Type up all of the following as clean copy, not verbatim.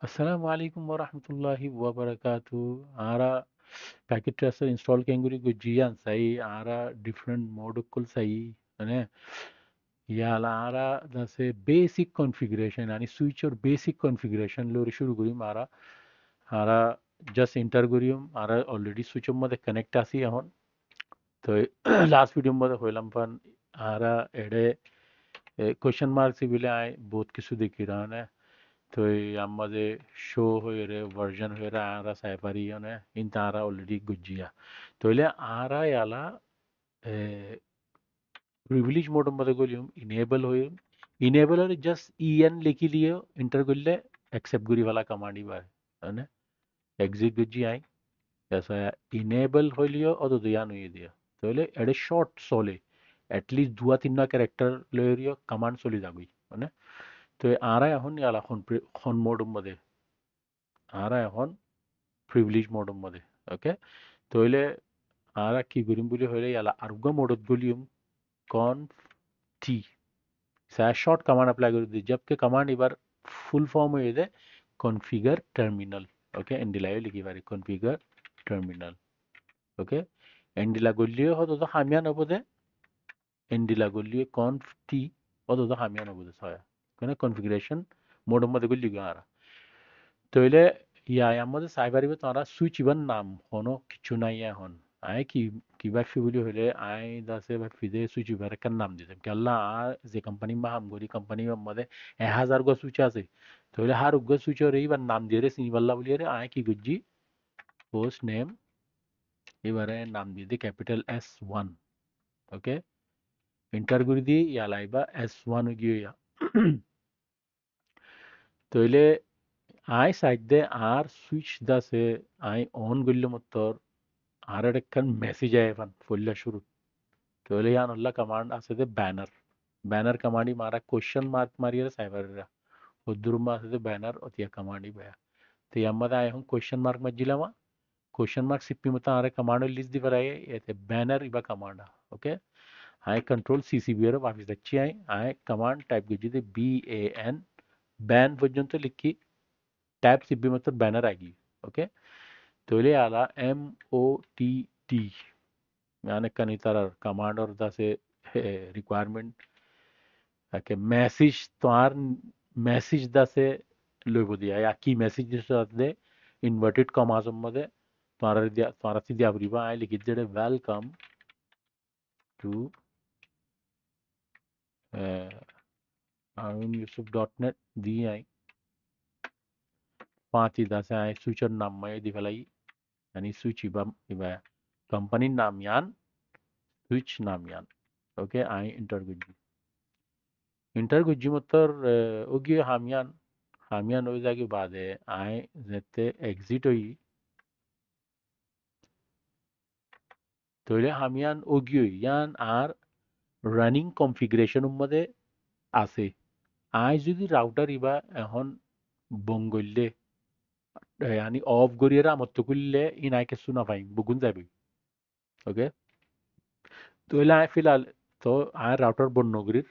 Assalamu alaikum wa rahmatullahi wa barakatuh. Ara packet tracer install kenguri gujiyan sai ara different mode kul sai ane ya la ara जसे basic configuration आणि switch or basic configuration लो शुरू करी मारा आरा just enter करूम आरा already switch मध्ये connect आसी ahon तो last video मध्ये होइलम पण आरा एडे question mark से बिले आए बहुत किसु देखी रहा है तो আমাদের শো হয়ে রে ভার্সন হয়ে রে আরা সাইপারি মানে ইনতা আরা অলরেডি গুজিয়া তোইলে আরা ইয়ালা প্রিভিলেজ মোড মধ্যে গলিউম ইনেবল হইম ইনেবল হলে জাস্ট ইএন লিখি লিও এন্টার করলে অ্যাকসেপ্ট করি वाला কমান্ডই বাই মানে এক্সিট গুজি আই ऐसा इनेबल হইলিও অত দিয়া নই দিয়া তোইলে এডে শর্ট চলে এটলিস্ট দুয়া তিনটা ক্যারেক্টার লইরিও কমান্ড চলি যাবি মানে তো আরা এখন ইয়ালা খন মোড মধ্যে আরা এখন প্রিভিলেজ মোড मध्ये ओके তোইলে আরা কি করিম বলি হইলে ইয়ালা আরগো মোডত গলিউম conf t short command apply कर दी जबकि कमांड एक बार फुल फॉर्म हो जाए कॉन्फ़िगर टर्मिनल ओके एंडिलायो लिखी बारी कॉन्फ़िगर टर्मिनल ओके एंडिला गोलियो हो तो हामिया न बोदे एंडिला गोलियो conf t हो तो हामिया न बोदे साया कने कॉन्फ़िगरेशन मोड मध्ये गोलियो गारा তোইলে ইয়াৰ চাইবাৰিব তৰা সুইচ ইভন নাম হনো কিছু নাই এখন আই কি কিবা ফিবুলি হলে আই দাসে বা ফিদে সুইচ ইভার কার নাম দিতে কেলা যে কোম্পানি বা হামগরি কোম্পানি মধ্যে 1000 গো সুইচ আছে তোইলে হার গো সুইচের এইবার নাম দিয়ে রে সিনিবাল্লা বলি রে আই কি গুজি পোস্ট নেম এবারে নাম দিয়ে দি ক্যাপিটাল S1 ওকে এন্টার করে দি ইয়ালাইবা S1 গিয়া তোইলে আই সাইডে আর সুইচ দাসে আই অন গল্লে মতর আর একটা মেসেজ আয় ফান ফুল্লা শুরু তোলে ইয়ান হল্লা কমান্ড আছে দে ব্যানার ব্যানার কমান্ডি মারা কোশ্চেন মার্ক মারিয়ে সাইবাররা উদ্দুরমা আছে দে ব্যানার অতিয়া কমান্ডি বয়া তো ইয়াম্মাদা আয় হন কোশ্চেন মার্ক মজ্জিলামা क्वेश्चन मार्क सिप्पी मत आरे कमांड लिस्ट दी बराये ये बैनर इबा कमांड ओके आय कंट्रोल सीसीबी रे वापिस दच्ची आय कमांड टाइप गिजी दे BAN बैन পর্যন্ত লিখি टैब सिब्बी मतलब बैनर आएगी ओके तो ले आला MOTT यानी कनी तरह कमांड और दासे रिक्वायरमेंट ओके मैसेज तो आर मैसेज दासे लोगो दिया या की मैसेज दे इन्वर्टेड कॉमास मध्ये तुम्हारा ती दिया बरीबा आय लिखित जेडे वेलकम टू harunYusuf.net दी आई पांच दासे आय सूचर नाम मय दिफलाई यानी स्विच इबा कंपनी नाम यान स्विच नाम यान ओके आय इंटर गुज्जी मतलब ओगी हामियान हो जाके बाद है आय जेते एग्जिट हुई তোলে হামিয়ান ওগিয়ে ইয়ান আর রানিং কনফিগারেশন মধ্যে আছে আই যদি রাউটার ইবা এখন বঙ্গলে yani অফ গরিয়েরা আমার তো করলে ইনাই কিছু না পাই বুগুন যাবে ওকে তোলে আই ফিলহাল তো আই রাউটার বন্যগরির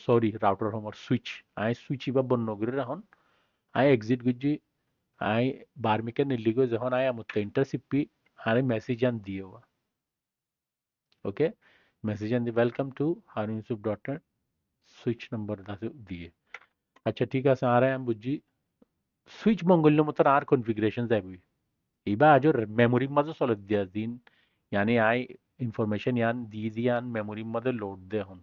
সরি রাউটার আমার সুইচ ইবা বন্যগরির এখন আই এক্সিট গুজি আই বার্মিকে নিলিগো যখন আই আমার তো ইন্টারসিপি আরে মেসেজ আন দিও okay message and welcome to harunYusuf.net switch number दिए अच्छा ठीक আছে আর আমি বুঝছি সুইচ মঙ্গল মতন আর কনফিগারেশন যাইবি এইবা আজ মেমোরির মাঝে চলে দিয়া দিন ইয়ানি আই ইনফরমেশন ইয়ান দি আন মেমোরির মধ্যে লোড দে হন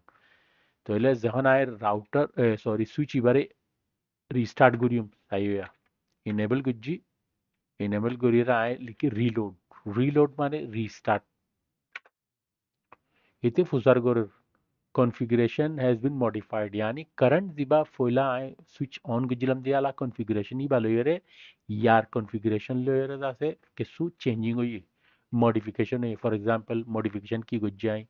তাহলে যখন আই রাউটার সরি সুইচ এবারে রিস্টার্ট করিম আইয়া ইনেবল করছি ইনেবল করিয়ে আই লিখি রিলোড মানে রিস্টার্ট এতে ফুসার গরের configuration has been modified यानी करंट दिबा फोइला आय स्विच ऑन गुजिलम दियाला configuration ही बालोयरे यार configuration लोयरे दासे केसु चेंजिंग हुई मॉडिफिकेशन है फॉर एग्जांपल मॉडिफिकेशन की गुजाई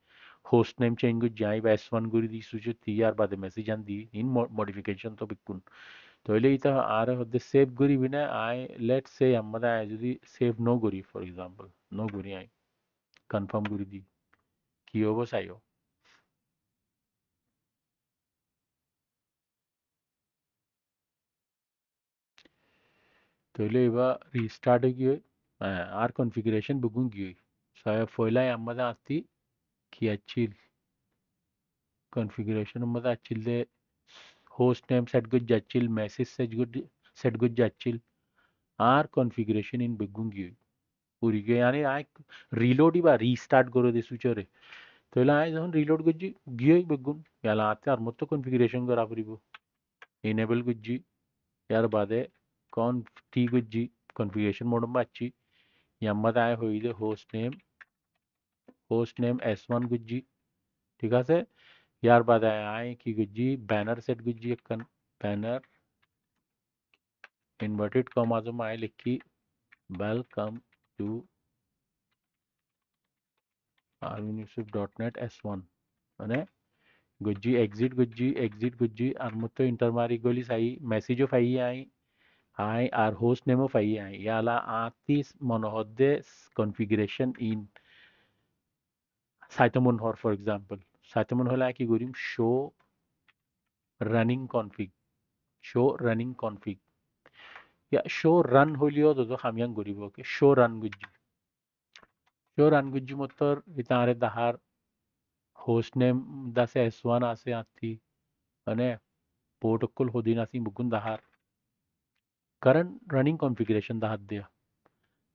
होस्ट नेम चेंज गुजाई s1 गुरी दी स्विच यार बाद मेसेज आन दी इन मॉडिफिकेशन तो बिकुन तो इले इता आरे हदे सेव गुरी बिना आय लेट्स से हमदा आय जदी सेव नो गुरी फॉर एग्जांपल नो गुरी आय कंफर्म गुरी दी की होबो सायो তাহলে এবার রিস্টার্ট গিয়ে আর কনফিগারেশন বেগুন গিয়ে সায়া ফয়লাই আমাদের আস্তি কি আছিল কনফিগারেশন আমাদের আছিল host name set good jachil message set good jachil আর কনফিগারেশন ইন বেগুন গিয়ে পুরি গিয়ে yani আই রিলোড বা রিস্টার্ট করে দে সুইচরে তাহলে আই যখন রিলোড করছি গিয়ে বেগুন ইয়ালা আতে আর মতো কনফিগারেশন করা পড়িব এনেবল করছি ইয়ার বাদে কন টি করছি কনফিগারেশন মোড মারছি ইয়াম্মাতে আয় হইলে হোস্ট নেম S1 করছি ঠিক আছে ইয়ার বাদে আয় কি করছি ব্যানার সেট করছি একখান ব্যানার ইনভার্টেড কমাজ আয় লিখি ওয়েলকাম টু arvinyusuf.net S1 মানে এক্সিট গুজ্জি আর মতো ইন্টার মারি গলি সাই মেসেজও ফাই আই আই আর হোস্ট নেমও ফাই আই ইয়ালা আতিস মনোহদে কনফিগারেশন ইন সাইতমন হর ফর এক্সাম্পল সাইতমন হলে কি করিম running config show running config ইয়া শো রান হইলেও তো হামিয়াং করিব ওকে শো রান গুজ্জি মতর ইতারে দাহার হোস্ট নেম দাসে S1 আছে আতি মানে protocol hodin asi mugun dahar current running configuration dahar dia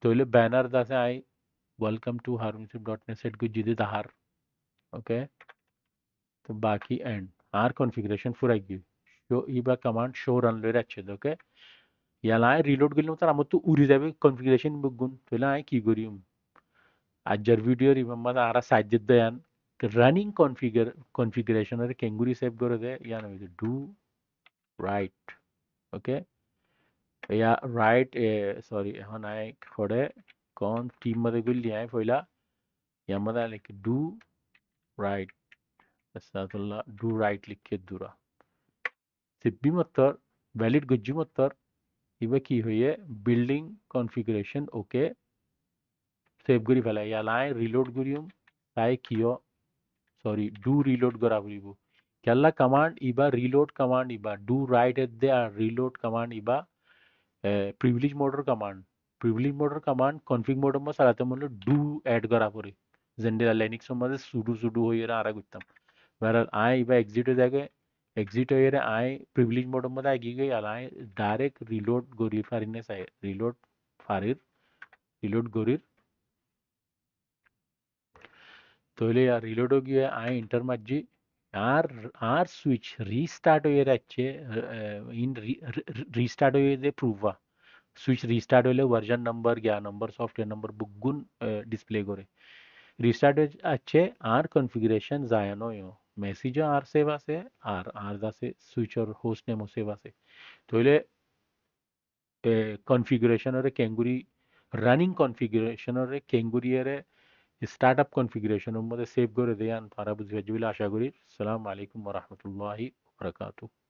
toile banner dase I welcome to harmonsip.net set ku jide dahar okay तो बाकी end r configuration पूरा गई show iba command show run le রাখছে okay ইয়ালাই reload গেলে তার আমার তো উড়ে যাবে কনফিগারেশন বুগুন তাহলে আই কি করি আজার ভিডিও রিমেম্বার আর সাইজ দেন রানিং কনফিগারেশন এর কেঙ্গুরি সেভ করে দে ইয়ান ডু রাইট ওকে या राइट सॉरी এখন আই ফরে কোন টিম मध्ये গুলি আই ফয়লা यामध्ये आले की do right Asadullah do right लिखे दूरा सिब्बी मत्तर वैलिड गुज्जी मत्तर इवे की हुई है बिल्डिंग कॉन्फ़िगरेशन ओके सेव करी ফেলা ইয়ালাই রিলোড করিম তাই কিও সরি ডু রিলোড করা বলিব কেলা কমান্ড ইবা রিলোড কমান্ড ইবা ডু রাইট এট দে আর রিলোড কমান্ড ইবা প্রিভিলেজ মোডর কমান্ড কনফিগ মোড মো সারাতে মূল্য ডু অ্যাড করা পরে জেন্ডেলা লিনাক্স মধ্যে সুডু হয়ে আরা করতাম whereas I इबा एग्जिट हो रे I प्रिविलेज मोड मध्य आगी गई अलाय डायरेक्ट रिलोड गोरी फारिने साय रिलोड गोरीर तोले या रिलोड होगी है I इंटर मज्जी आर स्विच रीस्टार्ट हो रे अच्छे इन रीस्टार्ट हो दे प्रूवा स्विच রিস্টার্ট হলে ভার্সন নাম্বার গিয়া নাম্বার সফটওয়্যার নাম্বার বুগুন ডিসপ্লে করে রিস্টার্ট আছে আর কনফিগারেশন জায়ানো মেসেজ আর সেভ আছে আর দাসে সুইচর হোস্ট নেমও সেভ আছে তাহলে কনফিগারেশনরে কেঙ্গুরি রানিং কনফিগারেশনরে কেঙ্গুরিয়ারে স্টার্টআপ কনফিগারেশনের মধ্যে সেভ করে দেয়ান তারা বুঝবে বলে আশা করি আসসালামু আলাইকুম ওয়া রাহমাতুল্লাহি ওয়া বারাকাতুহু